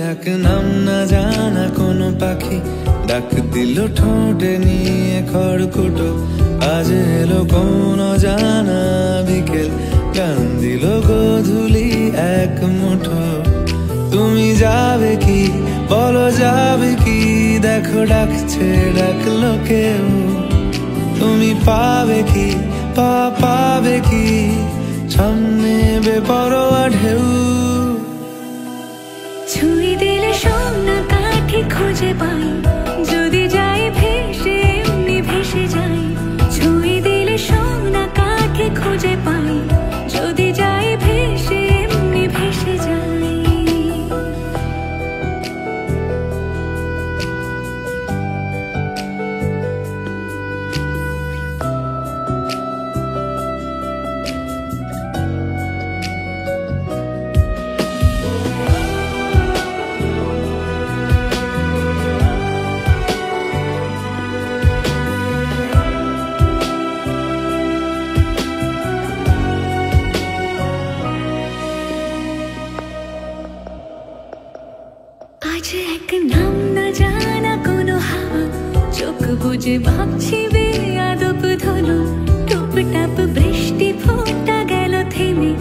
এক নাম না জানা কোনো পাখি ডাক দিল ঠোঁটে নিয়ে খড়কুটো। আজ এলো কোন জানা বিকেল, গান দিল গোধূলি এক মুঠো। তুমি যাবে কি বলো যাবে কি, দেখো ডাকছে ডাকলো কেউ। তুমি পাবে কি পাবে কি, সামনে বেপরোয়া ঢেউ। ছুঁয়ে দিলে সোনা কাঠি খুঁজে পাই, যদি যাই ভেসে এমনি ভেসে যাই। ছুঁয়ে দিলে সোনা কাঠি খুঁজে পাই, যদি যাই ভেসে এমনি ভেসে যাই। আজ এক নাম না জানা কোনো হাওয়া, চোখ বুজে ভাবছি বেয়াদব ধনু। টুপটাপ বৃষ্টি ফোঁটা গেল থেমে,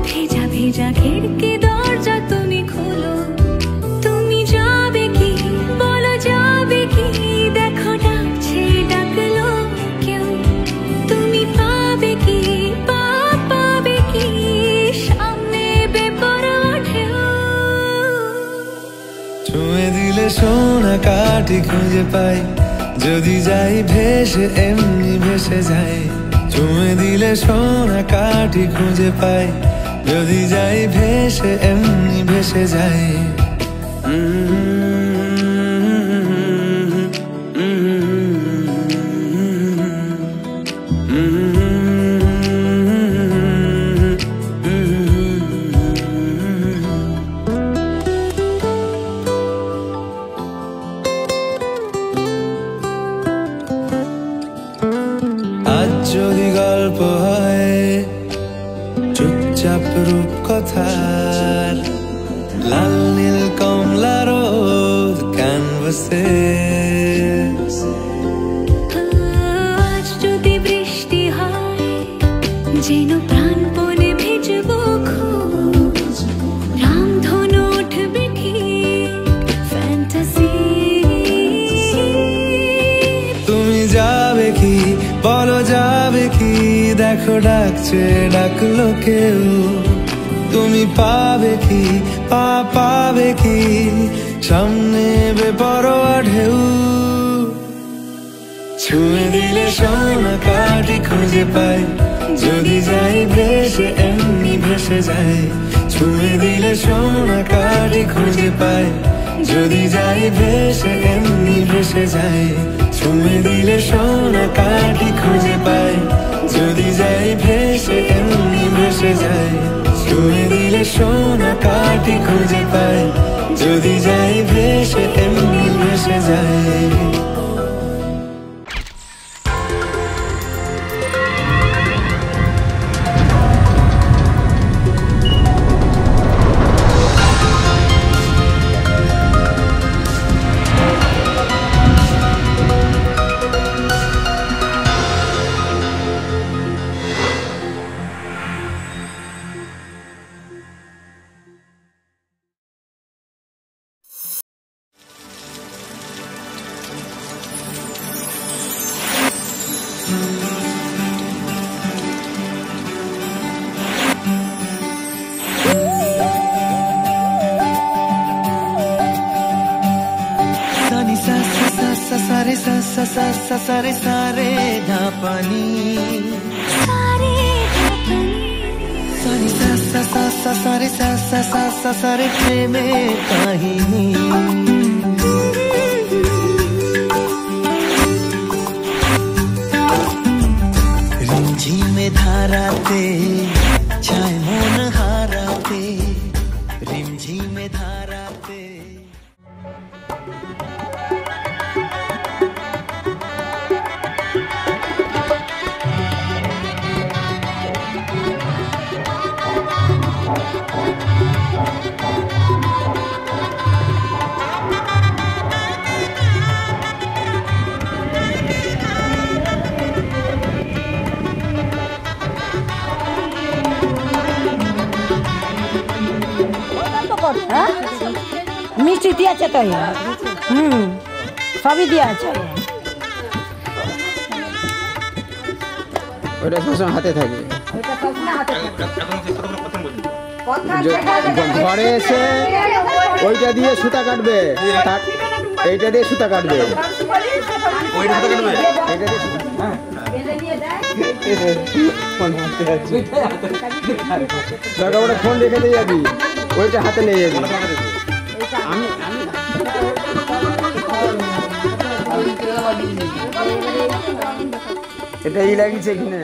ভেজা ভেজা খিড়কি দরজা তুমি খোলো। তুমি যাবে কি বলো যাবে কি, দেখো ডাকছে ডাকলো কেউ। তুমি পাবে কি পাবে কি, সামনে বেপরোয়া ঢেউ। ছুঁয়ে দিলে সোনা কাঠি খুঁজে পাই, যদি যাই ভেসে এমনি ভেসে যাই। ছুঁয়ে দিলে সোনা কাঠি খুঁজে পাই, যদি যাই ভেসে এমনি ভেসে যাই। আজ যদি গল্প হয় চুপচাপ রূপকথার, লাল নীল কমলা রোদ ক্যানভাসে। আজ যদি বৃষ্টি হয় যেন প্রাণপণে ভিজবো খুব, রামধনু উঠবে ঠিক ফ্যান্টাসি। তুমি যাবে কি বলো যাবে কি, দেখো ডাকছে ডাকলো কেউ। তুমি পাবে কি পাবে কি, সামনে বেপরোয়া ঢেউ। ছুঁয়ে দিলে সোনা কাঠি খুঁজে পাই, যদি যাই ভেসে এমনি ভেসে যাই। ছুঁয়ে দিলে সোনা কাঠি খুঁজে পাই, যদি যাই ভেসে এমনি ভেসে যাই। ছুঁয়ে দিলে সোনা কাঠি খুঁজে পাই, যদি যাই ভেসে এমনি ভেসে যাই। ছুঁয়ে দিলে সোনা কাঠি খুঁজে পাই, যদি যাই ভেসে এমনি ভেসে যাই। सारे सारे धापानी सारे सारे सारे प्रेम काहिनी। रिमझिम धाराते छाय मन हाराते, रिमझिम धाराते। হবে। হ্যাঁ, মিষ্টি দিয়েছে তো, সবই দেওয়া আছে। ওইটা সবসময় হাতে থাকে। ঘরে এসে ওইটা দিয়ে সুতা কাটবে, এইটা দিয়ে সুতা কাটবে, দরকার ওটা ফোন রেখে দিয়ে যাবি, ওইটা হাতে নিয়ে যাবি। আমি এটাই লাগিয়েছে এখানে।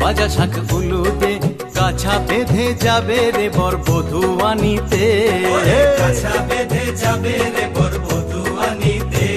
বাজা শাক উলু দে, কাছা বেঁধে যাবে রে বর বধূ আনিতে, কাছা বেঁধে যাবে রে বর বধূ আনিতে।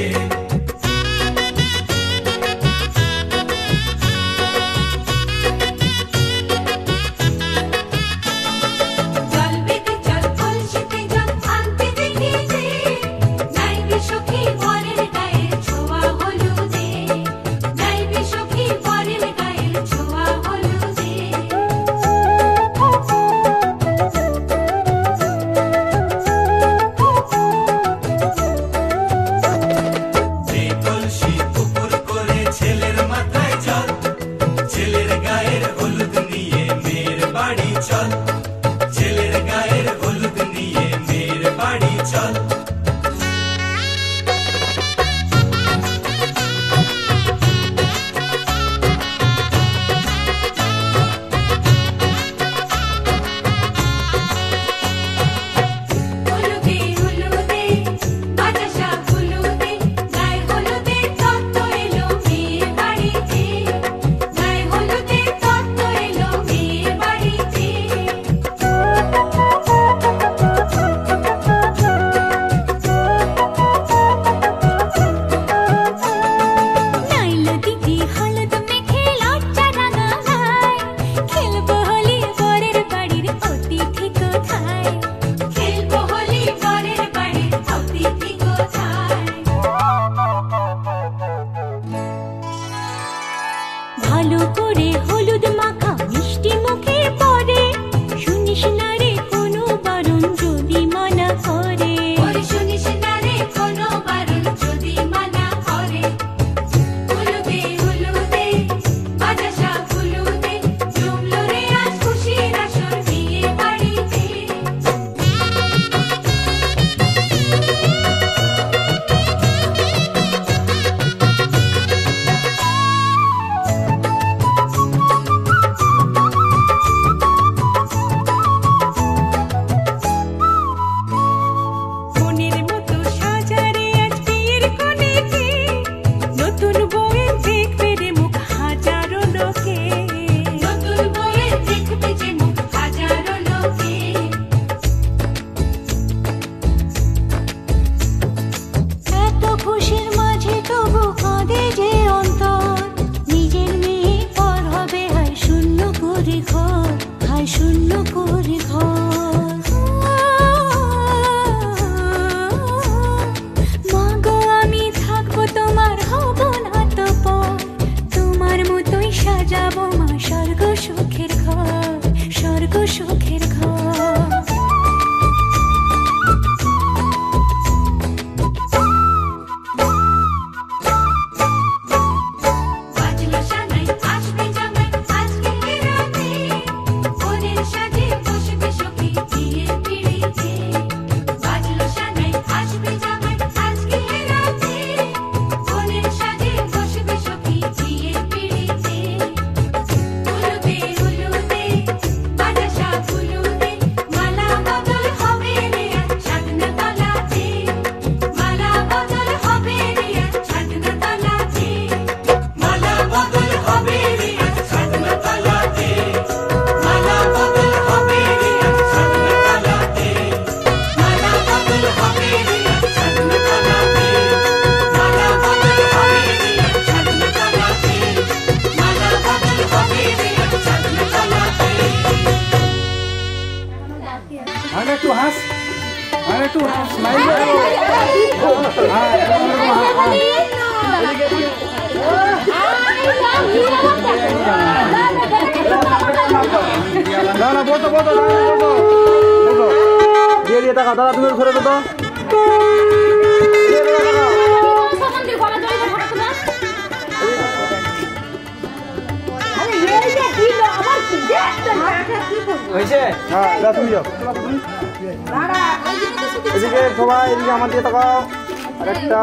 একটু হাস, আর একটু স্মাইল না না বলতো বলতো বলতো দিয়ে দিয়ে টাকা দাদা তুমি ঘরে তো হ্যাঁ তুমি যাও এদিকে সবাই এদিকে আমার দিয়ে তাকাও আরেকটা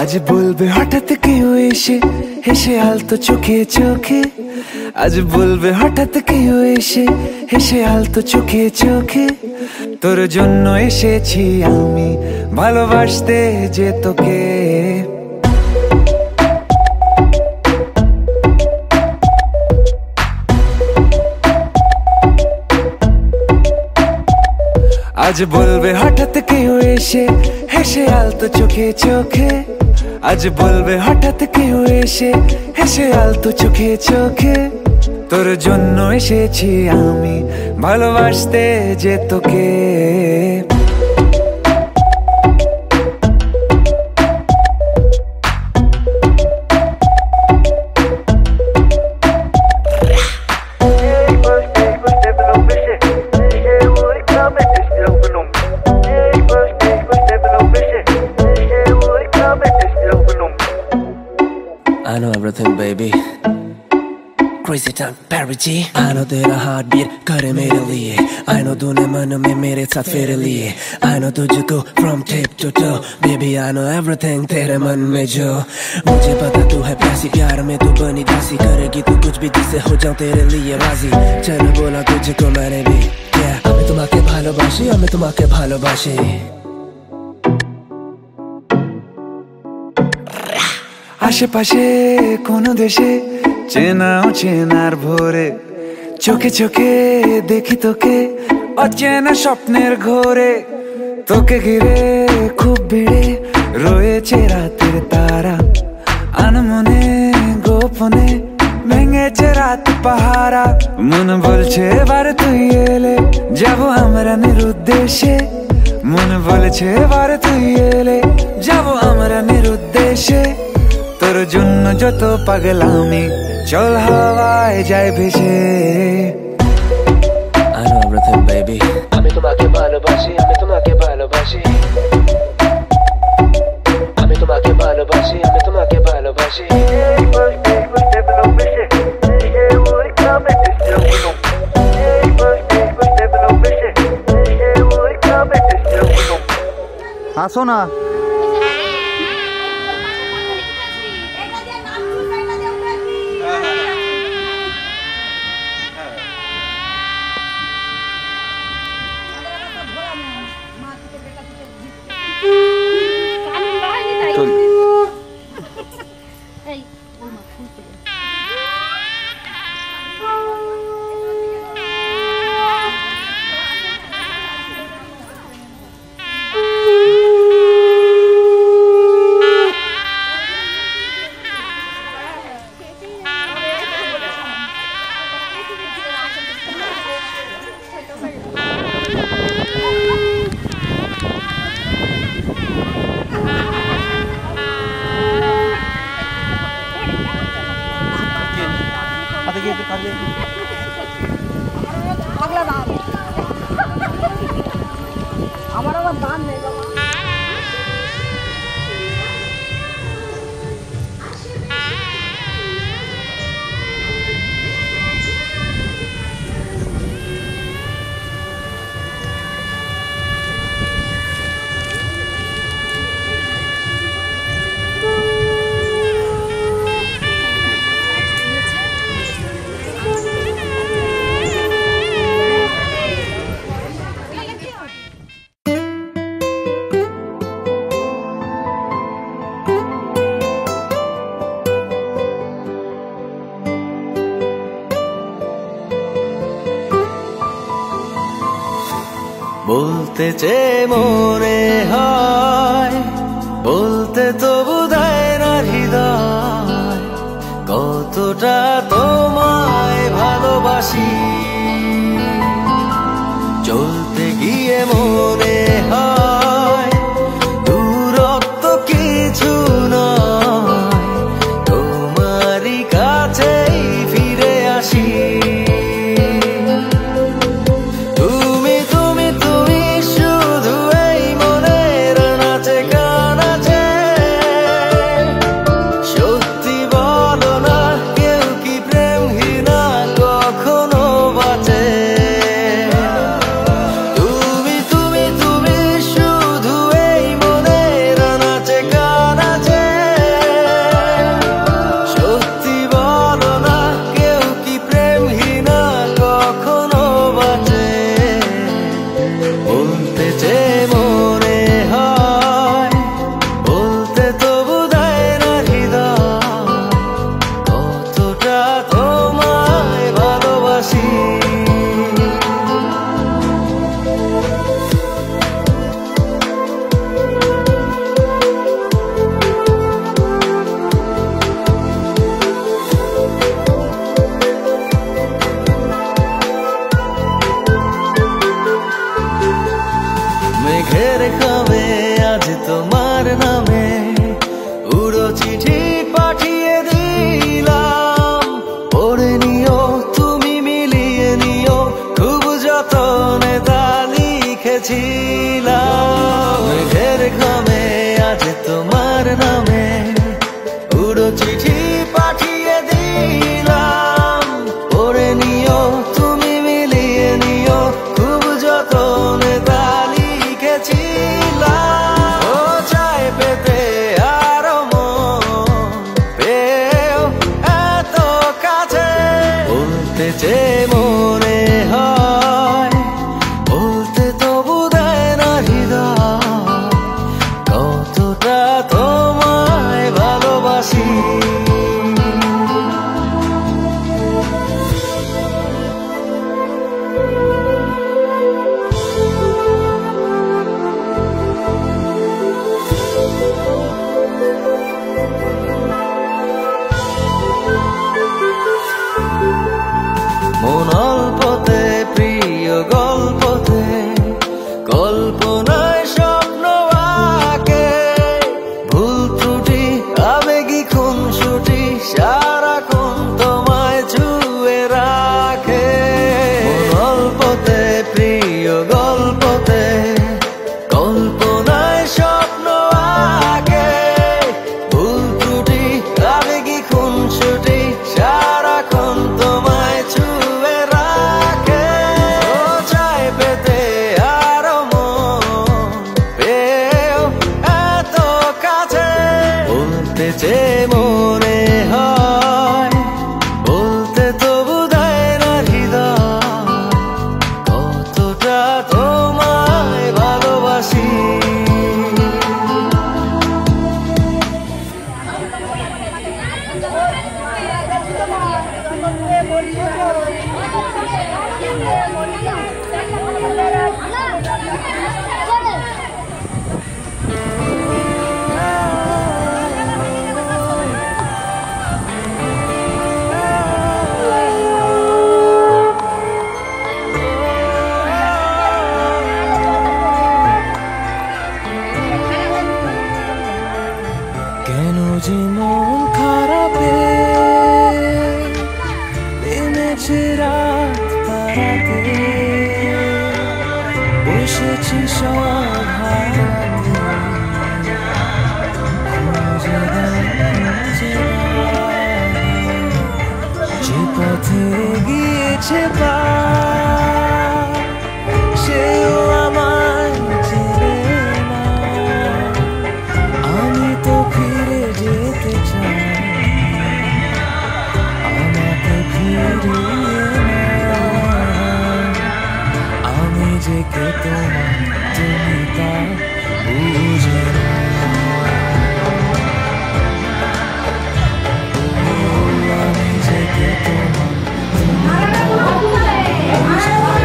আজ বলবে হঠাৎ কেউ এসে হেসে আলতো চোখে চোখে, আজ বলবে হঠাৎ কেউ এসে হেসে আলতো চোখে চোখে, তোর জন্য এসেছি আমি ভালোবাসতে যে তোকে। আজ বলবে হঠাৎ কেউ এসে হেসে আলতো চোখে চোখে, আজ বলবে হঠাৎ কেউ এসে হেসে আলতো চোখে চোখে, তোর জন্য এসেছি আমি ভালোবাসতে যে তোকে। I know everything, baby. Crazy time, Perry G. I know तेरा heartbeat करे मेरे लिए. I know तूने मन में मेरे साथ फेरे लिए. I know तुझको from tip to toe. Baby, I know everything तेरे मन में जो. मुझे पता तू है प्यासी, प्यार में तू बनी दासी. करेगी तू कुछ भी जिससे हो जाऊं तेरे लिए राजी. चल बोला तुझको मैंने भी. Yeah, আমি তোমাকে ভালোবাসি, আমি তোমাকে ভালোবাসি. আশেপাশে কোন দেশে চেনাও চেনার ভোরে, চোখে চোখে দেখি তোকে অচেনা স্বপ্নের ঘোরে, তোকে ঘিরে খুব ভিড়ে রয়েছে রাতের তারা, আনমনে গোপনে ভেঙেছে রাত পাহারা, মন বলছে এবার তুই এলে যাবো আমরা নিরুদ্দেশে, মন বলছে এবার তুই এলে যাবো আমরা নিরুদ্দেশে, তোর জন্য যত পাগলামি চল হাওয়ায় যায় ভেসে। I know everything, baby. আমি তোমাকে ভালোবাসি, আমি তোমাকে ভালোবাসি. আমি তোমাকে ভালোবাসি, আমি তোমাকে ভালোবাসি. আসো না আমার আবার দান নেই বাবা। বলতে চেয়ে মনে হয়, বলতে তবু দেয় না হৃদয়, কতটা তোমায় ভালোবাসি। চলতে গিয়ে মনে হয় দূরত্ব কিছু নয়, তোমারই কাছেই ফিরে আসি। মেঘের খামে আজ তোমার নামে উড়ো চিঠি পাঠিয়ে দিলাম, পড়ে নিও তুমি মিলিয়ে নিও, খুব যতনে তা লিখেছিলাম। মেঘের খামে আজ তোমার নামে উড়ো চিঠি পাঠিয়ে দিলাম, পড়ে নিও তুমি মিলিয়ে নিও, খুব যতনে তা যে মনে হয়, বলতে তবু দেয় না হৃদয়, কতটা তোমায় ভালোবাসি। মন অল্পতে প্রিয় গল্পতে, কল্পনায় স্বপ্ন আঁকে, ভুল ত্রুটি আবেগী খুনসুটি সারাক্ষণ তোমায় ছুঁয়ে রাখে। মন অল্পতে প্রিয় গল্পতে, কল্পনায় স্বপ্ন আঁকে, ভুল ত্রুটি আবেগী খুনসুটি সারাক্ষণ তোমায় ছুঁয়ে রাখে। ও চাই পেতে আরো মন পেয়েও এত কাছে, বলতে চেয়ে মনে হয়, বলতে তবু দেয় না হৃদয়, কতটা তোমায় ভালোবাসি। কেন যে মন খারাপে নেমেছে রাত পারাতে, বসেছি সব হারাতে, যে পথে গিয়েছে পা সেও আমায় চেনে না, আমি তো ফিরে যেতে চাই, আমাকে ফিরিয়ে না, আমি যে কে তোমার তুমি তা বুঝে না। আমি যে কে তোমার তুমি তা বুঝে না।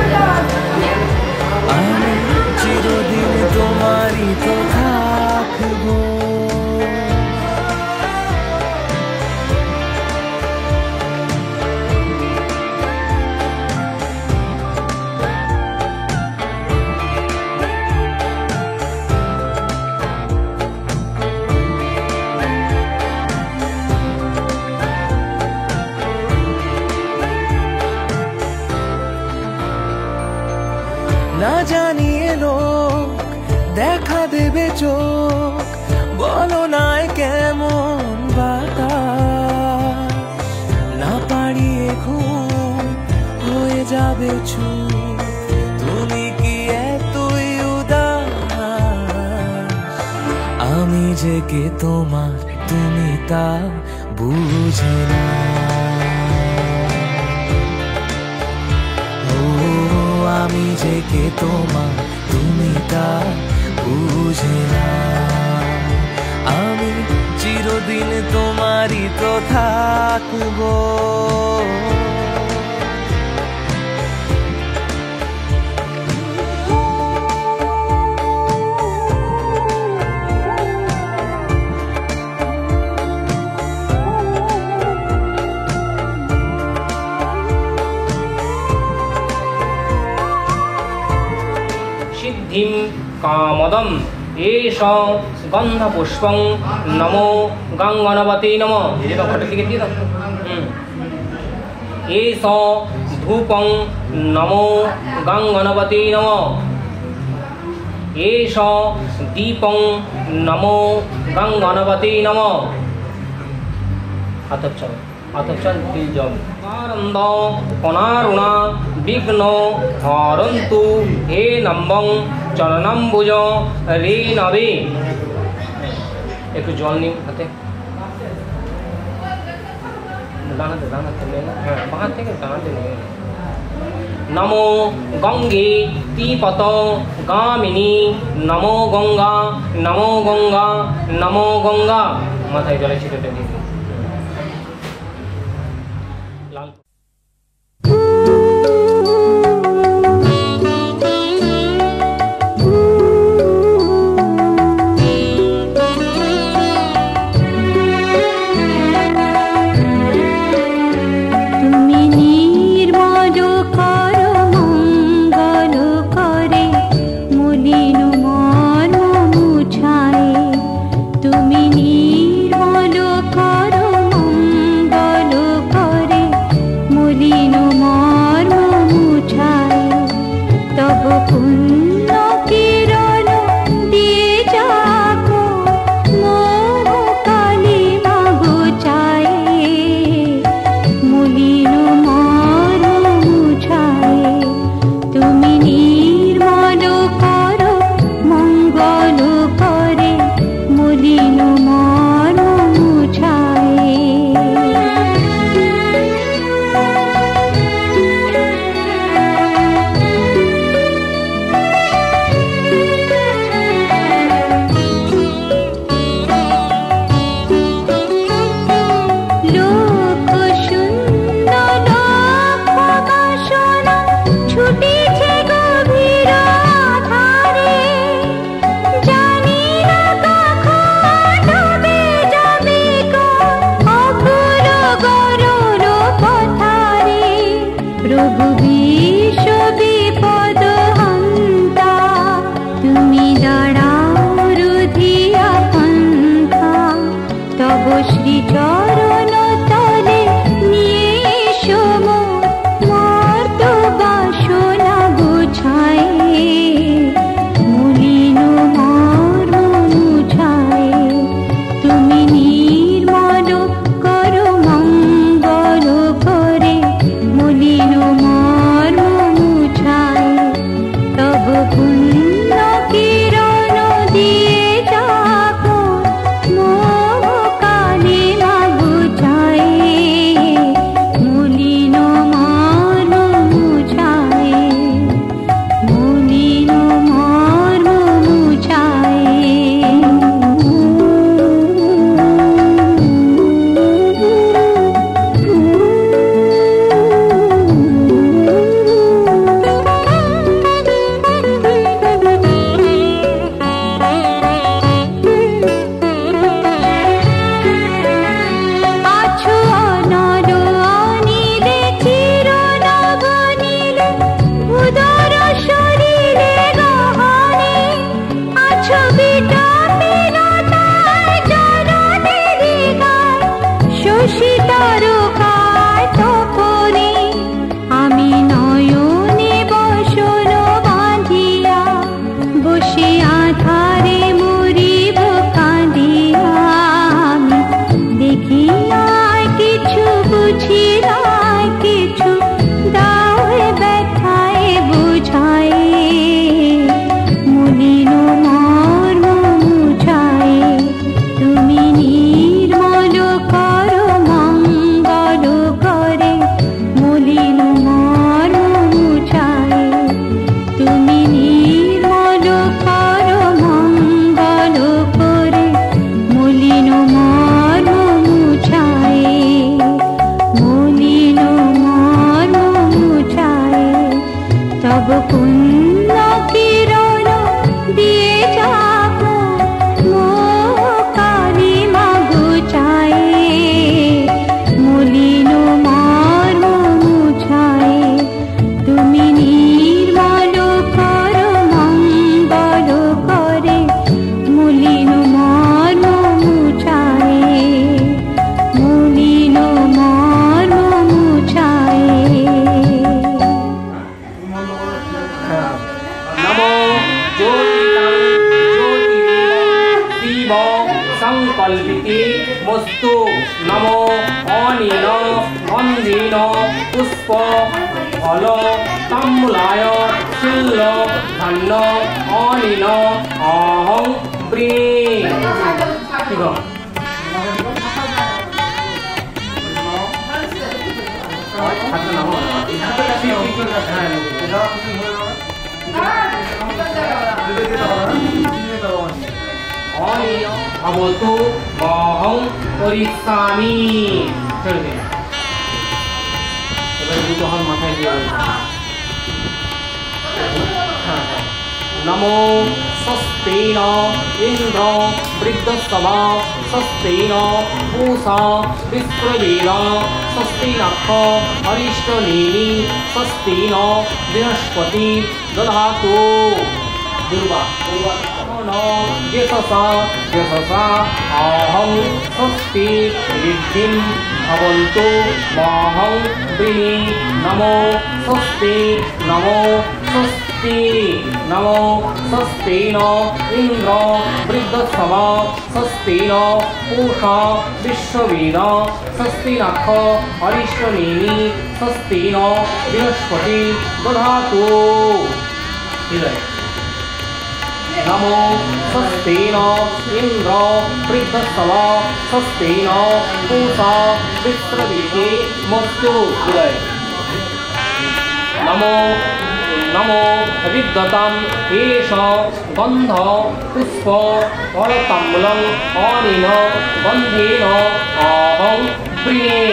ঘুম হয়ে যাবে চুপ, তুমি কি এতই উদাস? আমি যে কে তোমার তুমি তা বুঝে না। ও আমি যে কে তোমার তুমি তা বুঝে না। আমি চিরদিন তোমারই তো থাকবো। সিদ্ধিম কামদম এষ গন্ধপুষ্পং নমো গঙ্গণবতী নমঃ। ঘটের দিকে দিয়ে দাও। এষ ধূপং নমো গঙ্গণবতী নমঃ। এষ দীপং নমো গঙ্গণবতী নমঃ। আতচ্ছল আতচ্ছল তিলজম আনন্দ অনারুণা বিঘ্ন হরন্তু হে নম্বং চরণাম্বুজ রে নবে। একটু জল নিন হাতে, ডানাতে ডানাতে নেন, হ্যাঁ বাঁ থেকে ডানাতে নেন। নমো গঙ্গে তিপত গামিনী নমো গঙ্গা নমো গঙ্গা নমো গঙ্গা। মাথায় জলে ছিটেতে দিন। মলিন মা পুণ্য কিরণ দিয়ে যাব মো কালী মা গুচায়ে মলিন মর্ম মুছায়ে তুমি নির্মল কর মঙ্গল করে মলিন মর্ম মুছায়ে মলিন মর্ম মুছায়ে। नमो ज्योतितं ज्योतिरेव शिव संकल्पिते मस्तु नमो अनिल गन्धेन पुष्प फल ताम्बूलाय शिल धन्न अनिल अहं प्रीति। अवतु अहं करिष्यामि। चलते এবার দুটো হাত মাথায় দিয়ে नमो स्वस्तेन इंद्र वृद्धस्तवा स्वस्तेन पूषा विश्ववेद स्वस्तिनः अरिष्टनेमि स्वस्तेन बृहस्पति दधातु। दुर्गा यशसा यशसा अहं स्वस्ति रिद्धिं भवन्तु माहं प्रीणि। नमो स्वस्ति नमो स्वस्ति नमो स्वस्तेन इंद्र वृद्धस्तवा स्वस्तेन पूषा विश्ववेद स्वस्तिनः अरिष्टनेमि स्वस्तेन बृहस्पति दधातु। नमो स्वस्तेन इंद्र वृद्धस्तवा स्वस्तेन पूषा विश्ववेदे मस्तु। नमो नमो विद्यताम् एष गन्ध पुष्प फलताम्बूलम् अनेन गन्धेन अहं प्रीणे।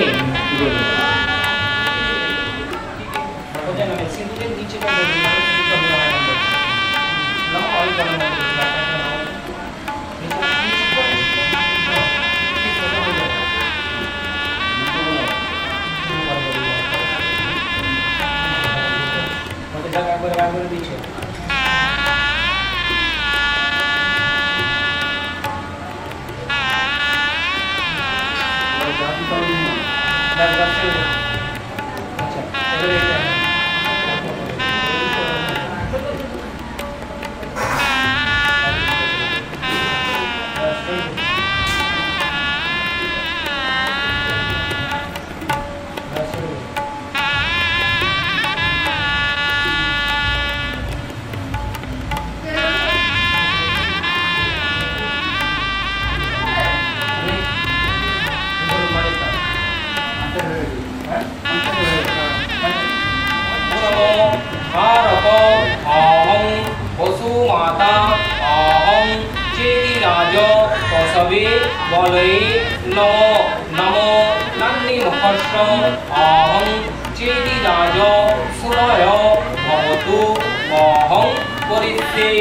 बलये नमो नमो नन्दिमुखश्च अहं चेदिराज सुरय भवतु अहं करिष्ये।